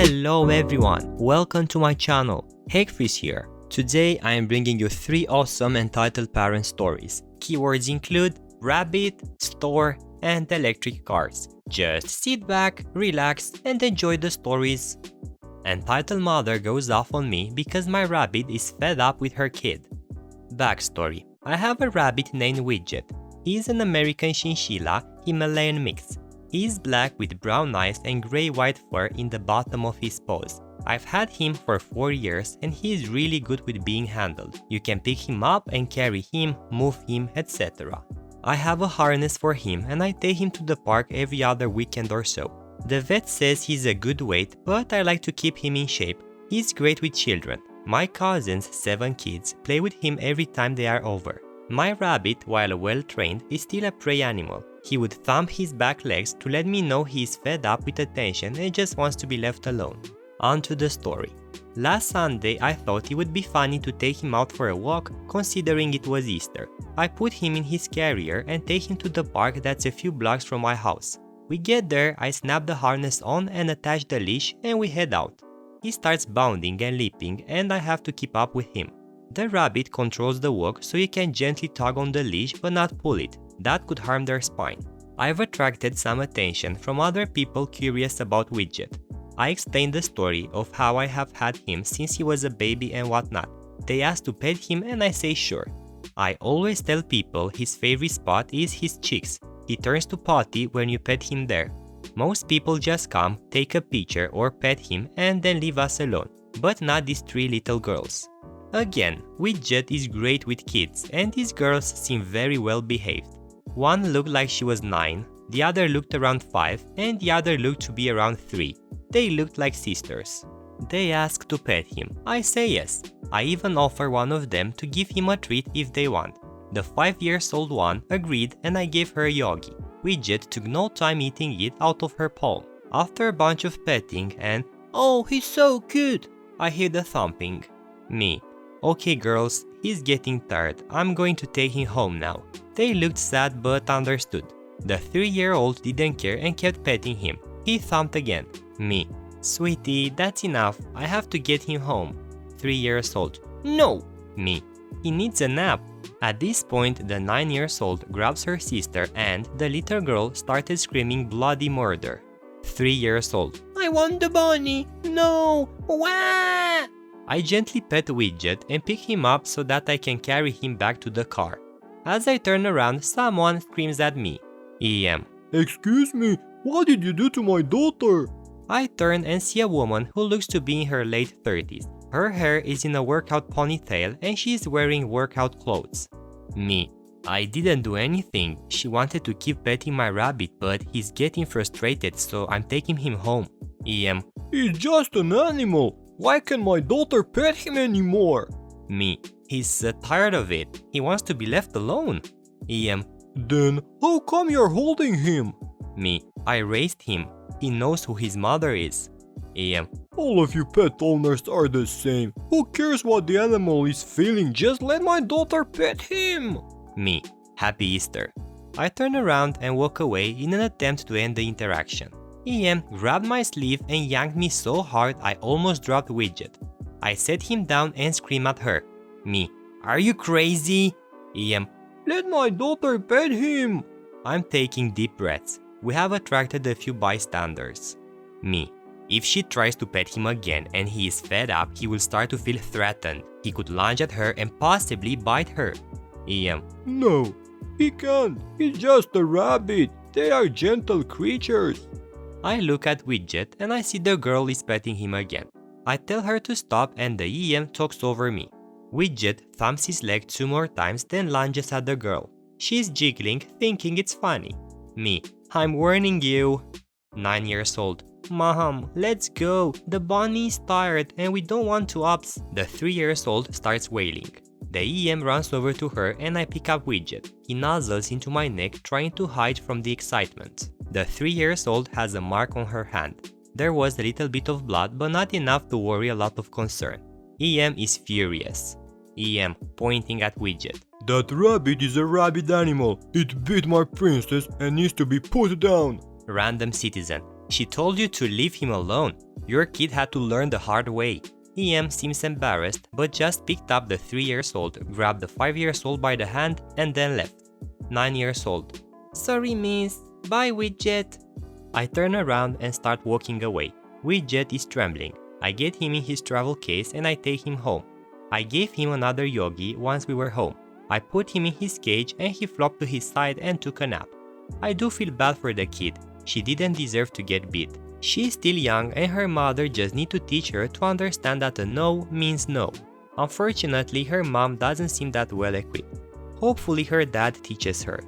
Hello everyone, welcome to my channel, Hegfreeze here. Today I am bringing you 3 awesome entitled parent stories. Keywords include rabbit, store, and electric cars. Just sit back, relax, and enjoy the stories. Entitled mother goes off on me because my rabbit is fed up with her kid. Backstory: I have a rabbit named Widget. He is an American chinchilla Himalayan mix. He is black with brown eyes and grey-white fur in the bottom of his paws. I've had him for 4 years and he is really good with being handled. You can pick him up and carry him, move him, etc. I have a harness for him and I take him to the park every other weekend or so. The vet says he's a good weight, but I like to keep him in shape. He's great with children. My cousins, 7 kids, play with him every time they are over. My rabbit, while well trained, is still a prey animal. He would thump his back legs to let me know he is fed up with attention and just wants to be left alone. On to the story. Last Sunday I thought it would be funny to take him out for a walk considering it was Easter. I put him in his carrier and take him to the park that's a few blocks from my house. We get there, I snap the harness on and attach the leash and we head out. He starts bounding and leaping and I have to keep up with him. The rabbit controls the walk so you can gently tug on the leash but not pull it. That could harm their spine. I've attracted some attention from other people curious about Widget. I explained the story of how I have had him since he was a baby and whatnot. They asked to pet him and I say sure. I always tell people his favorite spot is his cheeks. He turns to potty when you pet him there. Most people just come, take a picture or pet him and then leave us alone, but not these 3 little girls. Again, Widget is great with kids and these girls seem very well behaved. One looked like she was 9, the other looked around 5 and the other looked to be around 3. They looked like sisters. They asked to pet him. I say yes. I even offer one of them to give him a treat if they want. The 5-year-old one agreed and I gave her a yogi. Widget took no time eating it out of her palm. After a bunch of petting and "Oh, he's so cute," I hear the thumping. Me: "Okay girls, he's getting tired, I'm going to take him home now." They looked sad but understood. The 3-year-old didn't care and kept petting him. He thumped again. Me: "Sweetie, that's enough, I have to get him home." 3-year-old: "No!" Me: "He needs a nap." At this point, the 9-year-old grabs her sister and the little girl started screaming bloody murder. 3-year-old: "I want the bunny! No! Wah!" I gently pet Widget and pick him up so that I can carry him back to the car. As I turn around, someone screams at me. EM: "Excuse me, what did you do to my daughter?" I turn and see a woman who looks to be in her late 30s. Her hair is in a workout ponytail and she is wearing workout clothes. Me: "I didn't do anything. She wanted to keep petting my rabbit but he's getting frustrated so I'm taking him home." EM: "He's just an animal. Why can't my daughter pet him anymore?" Me: "He's tired of it. He wants to be left alone." EM: "Then how come you're holding him?" Me: "I raised him. He knows who his mother is." EM: "All of you pet owners are the same. Who cares what the animal is feeling? Just let my daughter pet him." Me: "Happy Easter." I turn around and walk away in an attempt to end the interaction. EM grabbed my sleeve and yanked me so hard I almost dropped Widget. I set him down and scream at her. Me: "Are you crazy?" EM: "Let my daughter pet him." I'm taking deep breaths. We have attracted a few bystanders. Me: "If she tries to pet him again and he is fed up, he will start to feel threatened. He could lunge at her and possibly bite her." EM: "No, he can't. He's just a rabbit. They are gentle creatures." I look at Widget and I see the girl is petting him again. I tell her to stop and the EM talks over me. Widget thumps his leg 2 more times then lunges at the girl. She's jiggling, thinking it's funny. Me: "I'm warning you." 9-year-old: "Mom, let's go. The bunny is tired and we don't want to ups." The 3-year-old starts wailing. The EM runs over to her and I pick up Widget. He nuzzles into my neck trying to hide from the excitement. The 3-year-old has a mark on her hand. There was a little bit of blood but not enough to worry a lot of concern. EM is furious. EM pointing at Widget: "That rabbit is a rabid animal. It bit my princess and needs to be put down." Random citizen: She told you to leave him alone. Your kid had to learn the hard way. EM seems embarrassed, but just picked up the 3 years old, grabbed the 5 years old by the hand, and then left. 9 years old. Sorry, miss. Bye, Widget. I turn around and start walking away. Widget is trembling. I get him in his travel case and I take him home. I gave him another yogi once we were home. I put him in his cage and he flopped to his side and took a nap. I do feel bad for the kid. She didn't deserve to get beat. She's still young and her mother just need to teach her to understand that a no means no. Unfortunately, her mom doesn't seem that well equipped. Hopefully her dad teaches her.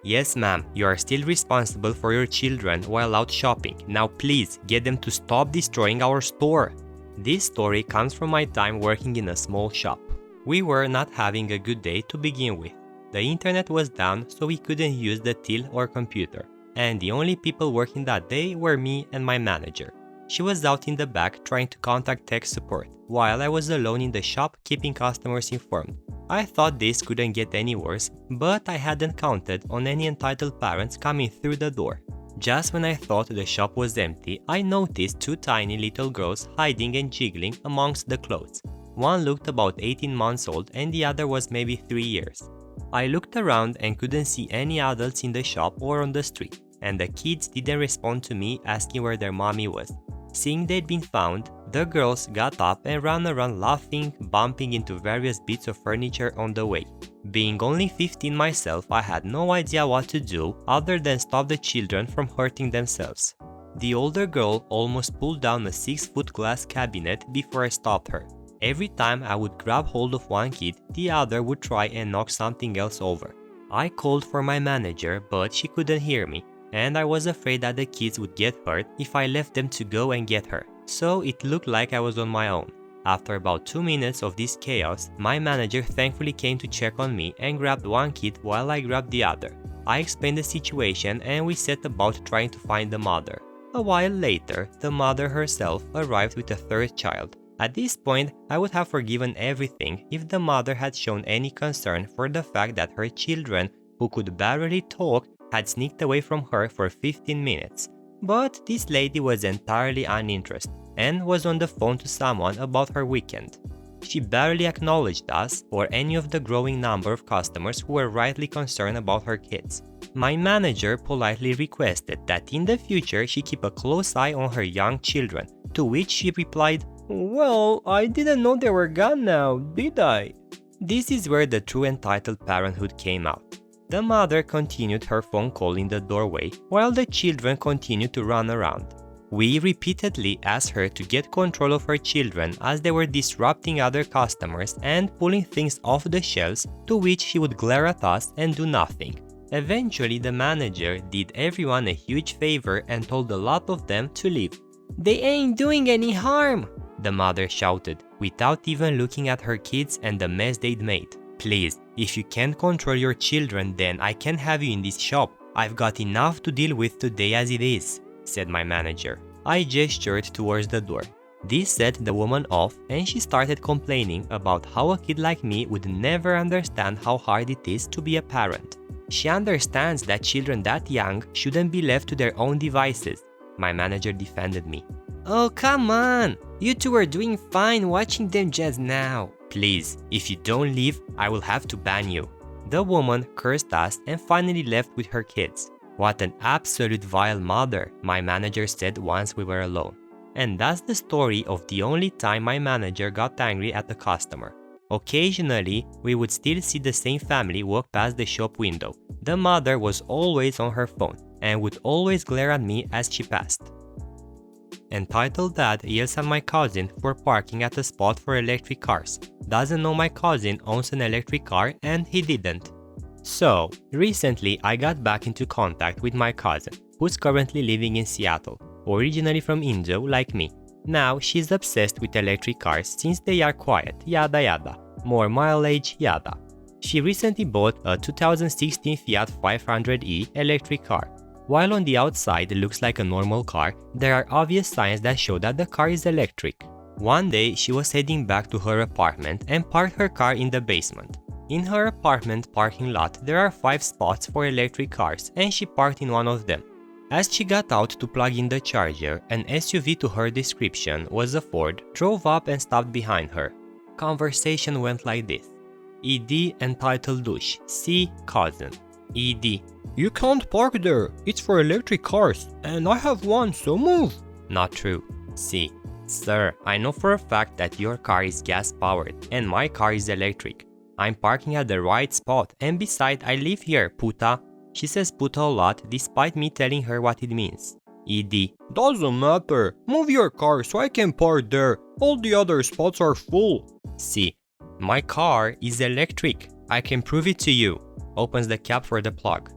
Yes, ma'am, you are still responsible for your children while out shopping. Now please, get them to stop destroying our store. This story comes from my time working in a small shop. We were not having a good day to begin with. The internet was down, so we couldn't use the till or computer. And the only people working that day were me and my manager. She was out in the back trying to contact tech support, while I was alone in the shop keeping customers informed. I thought this couldn't get any worse, but I hadn't counted on any entitled parents coming through the door. Just when I thought the shop was empty, I noticed 2 tiny little girls hiding and jiggling amongst the clothes. One looked about 18 months old and the other was maybe 3 years. I looked around and couldn't see any adults in the shop or on the street, and the kids didn't respond to me asking where their mommy was. Seeing they'd been found, the girls got up and ran around laughing, bumping into various bits of furniture on the way. Being only 15 myself, I had no idea what to do other than stop the children from hurting themselves. The older girl almost pulled down a 6-foot glass cabinet before I stopped her. Every time I would grab hold of one kid, the other would try and knock something else over. I called for my manager, but she couldn't hear me, and I was afraid that the kids would get hurt if I left them to go and get her. So it looked like I was on my own. After about 2 minutes of this chaos, my manager thankfully came to check on me and grabbed one kid while I grabbed the other. I explained the situation and we set about trying to find the mother. A while later, the mother herself arrived with a 3rd child. At this point, I would have forgiven everything if the mother had shown any concern for the fact that her children, who could barely talk, had sneaked away from her for 15 minutes. But this lady was entirely uninterested and was on the phone to someone about her weekend. She barely acknowledged us or any of the growing number of customers who were rightly concerned about her kids. My manager politely requested that in the future she keep a close eye on her young children, to which she replied, "Well, I didn't know they were gone now, did I?" This is where the true entitled parenthood came out. The mother continued her phone call in the doorway while the children continued to run around. We repeatedly asked her to get control of her children as they were disrupting other customers and pulling things off the shelves, to which she would glare at us and do nothing. Eventually, the manager did everyone a huge favor and told a lot of them to leave. "They ain't doing any harm," the mother shouted, without even looking at her kids and the mess they'd made. "Please, if you can't control your children, then I can't have you in this shop. I've got enough to deal with today as it is," said my manager. I gestured towards the door. This set the woman off and she started complaining about how a kid like me would never understand how hard it is to be a parent. She understands that children that young shouldn't be left to their own devices. My manager defended me. "Oh, come on! You two are doing fine watching them just now. Please, if you don't leave, I will have to ban you." The woman cursed us and finally left with her kids. "What an absolute vile mother," my manager said once we were alone. And that's the story of the only time my manager got angry at a customer. Occasionally, we would still see the same family walk past the shop window. The mother was always on her phone and would always glare at me as she passed. Entitled Dad yells at my cousin for parking at a spot for electric cars. Doesn't know my cousin owns an electric car and he didn't. So, recently I got back into contact with my cousin, who's currently living in Seattle, originally from India like me. Now she's obsessed with electric cars since they are quiet, yada yada, more mileage, yada. She recently bought a 2016 Fiat 500e electric car. While on the outside it looks like a normal car, there are obvious signs that show that the car is electric. One day she was heading back to her apartment and parked her car in the basement. In her apartment parking lot there are 5 spots for electric cars and she parked in one of them. As she got out to plug in the charger, an SUV to her description was a Ford, drove up and stopped behind her. Conversation went like this. ED entitled douche. C. Cousin. ED. You can't park there. It's for electric cars. And I have one, so move. Not true. C. Sir, I know for a fact that your car is gas powered and my car is electric. I'm parking at the right spot and besides I live here, puta. She says puta a lot despite me telling her what it means. ED. Doesn't matter. Move your car so I can park there. All the other spots are full. C. My car is electric. I can prove it to you. Opens the cap for the plug.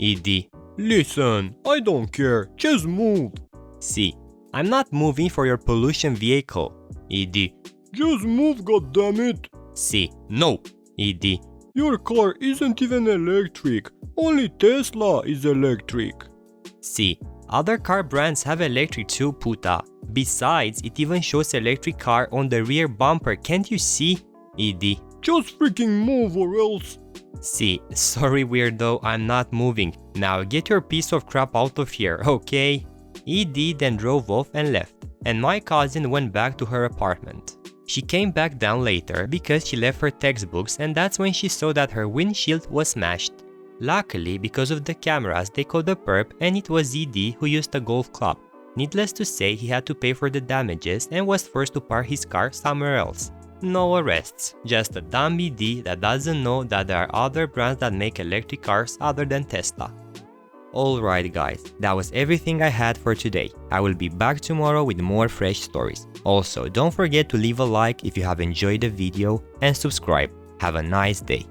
ED. Listen, I don't care. Just move. C. I'm not moving for your pollution vehicle. ED. Just move, goddammit. C. No. ED. Your car isn't even electric. Only Tesla is electric. C. Other car brands have electric too, puta. Besides, it even shows electric car on the rear bumper, can't you see? ED. Just freaking move or else. C. Sorry weirdo, I'm not moving. Now get your piece of crap out of here, okay? ED then drove off and left, and my cousin went back to her apartment. She came back down later because she left her textbooks and that's when she saw that her windshield was smashed. Luckily, because of the cameras, they caught the perp and it was ED who used a golf club. Needless to say, he had to pay for the damages and was forced to park his car somewhere else. No arrests, just a dumb ED that doesn't know that there are other brands that make electric cars other than Tesla. Alright guys, that was everything I had for today. I will be back tomorrow with more fresh stories. Also, don't forget to leave a like if you have enjoyed the video and subscribe. Have a nice day.